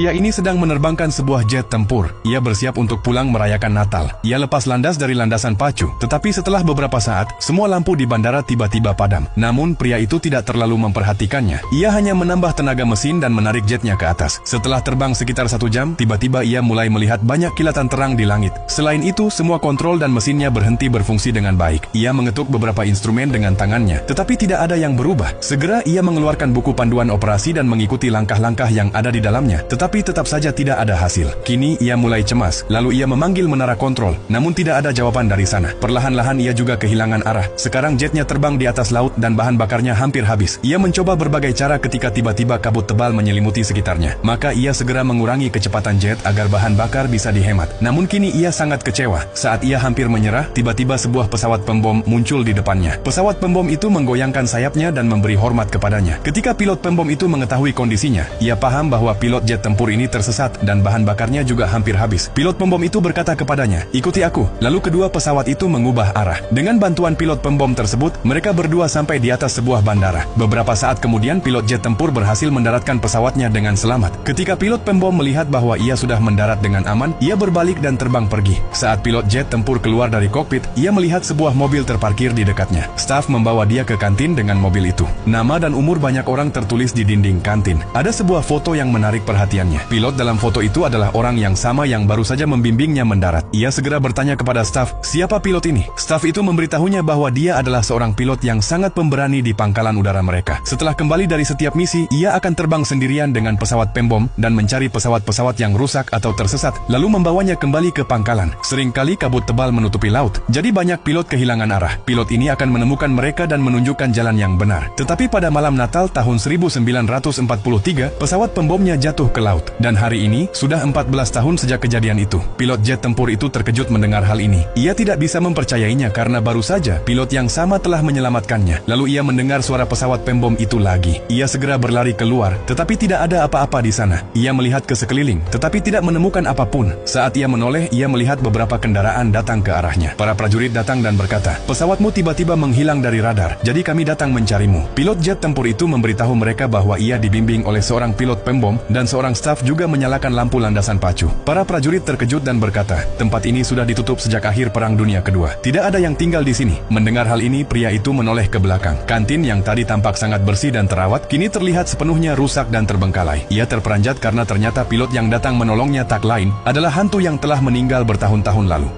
Ia ini sedang menerbangkan sebuah jet tempur. Ia bersiap untuk pulang merayakan Natal. Ia lepas landas dari landasan pacu. Tetapi setelah beberapa saat, semua lampu di bandara tiba-tiba padam. Namun pria itu tidak terlalu memperhatikannya. Ia hanya menambah tenaga mesin dan menarik jetnya ke atas. Setelah terbang sekitar 1 jam, tiba-tiba ia mulai melihat banyak kilatan terang di langit. Selain itu, semua kontrol dan mesinnya berhenti berfungsi dengan baik. Ia mengetuk beberapa instrumen dengan tangannya, tetapi tidak ada yang berubah. Segera ia mengeluarkan buku panduan operasi dan mengikuti langkah-langkah yang ada di dalamnya. Tapi tetap saja tidak ada hasil. Kini ia mulai cemas, lalu ia memanggil menara kontrol, namun tidak ada jawaban dari sana. Perlahan-lahan ia juga kehilangan arah. Sekarang jetnya terbang di atas laut dan bahan bakarnya hampir habis. Ia mencoba berbagai cara ketika tiba-tiba kabut tebal menyelimuti sekitarnya. Maka ia segera mengurangi kecepatan jet agar bahan bakar bisa dihemat. Namun kini ia sangat kecewa. Saat ia hampir menyerah, tiba-tiba sebuah pesawat pembom muncul di depannya. Pesawat pembom itu menggoyangkan sayapnya dan memberi hormat kepadanya. Ketika pilot pembom itu mengetahui kondisinya, ia paham bahwa pilot jet tempur ini tersesat dan bahan bakarnya juga hampir habis. Pilot pembom itu berkata kepadanya, "Ikuti aku." Lalu kedua pesawat itu mengubah arah. Dengan bantuan pilot pembom tersebut, mereka berdua sampai di atas sebuah bandara. Beberapa saat kemudian, pilot jet tempur berhasil mendaratkan pesawatnya dengan selamat. Ketika pilot pembom melihat bahwa ia sudah mendarat dengan aman, ia berbalik dan terbang pergi. Saat pilot jet tempur keluar dari kokpit, ia melihat sebuah mobil terparkir di dekatnya. Staf membawa dia ke kantin dengan mobil itu. Nama dan umur banyak orang tertulis di dinding kantin. Ada sebuah foto yang menarik perhatiannya. Pilot dalam foto itu adalah orang yang sama yang baru saja membimbingnya mendarat. Ia segera bertanya kepada staf, "Siapa pilot ini?" Staf itu memberitahunya bahwa dia adalah seorang pilot yang sangat pemberani di pangkalan udara mereka. Setelah kembali dari setiap misi, ia akan terbang sendirian dengan pesawat pembom dan mencari pesawat-pesawat yang rusak atau tersesat, lalu membawanya kembali ke pangkalan. Seringkali kabut tebal menutupi laut, jadi banyak pilot kehilangan arah. Pilot ini akan menemukan mereka dan menunjukkan jalan yang benar. Tetapi pada malam Natal tahun 1943, pesawat pembomnya jatuh ke laut. Dan hari ini, sudah 14 tahun sejak kejadian itu. Pilot jet tempur itu terkejut mendengar hal ini. Ia tidak bisa mempercayainya karena baru saja pilot yang sama telah menyelamatkannya. Lalu ia mendengar suara pesawat pembom itu lagi. Ia segera berlari keluar, tetapi tidak ada apa-apa di sana. Ia melihat ke sekeliling, tetapi tidak menemukan apapun. Saat ia menoleh, ia melihat beberapa kendaraan datang ke arahnya. Para prajurit datang dan berkata, "Pesawatmu tiba-tiba menghilang dari radar, jadi kami datang mencarimu." Pilot jet tempur itu memberitahu mereka bahwa ia dibimbing oleh seorang pilot pembom dan seorang staf juga menyalakan lampu landasan pacu. Para prajurit terkejut dan berkata, "Tempat ini sudah ditutup sejak akhir Perang Dunia Kedua. Tidak ada yang tinggal di sini." Mendengar hal ini, pria itu menoleh ke belakang. Kantin yang tadi tampak sangat bersih dan terawat, kini terlihat sepenuhnya rusak dan terbengkalai. Ia terperanjat karena ternyata pilot yang datang menolongnya tak lain adalah hantu yang telah meninggal bertahun-tahun lalu.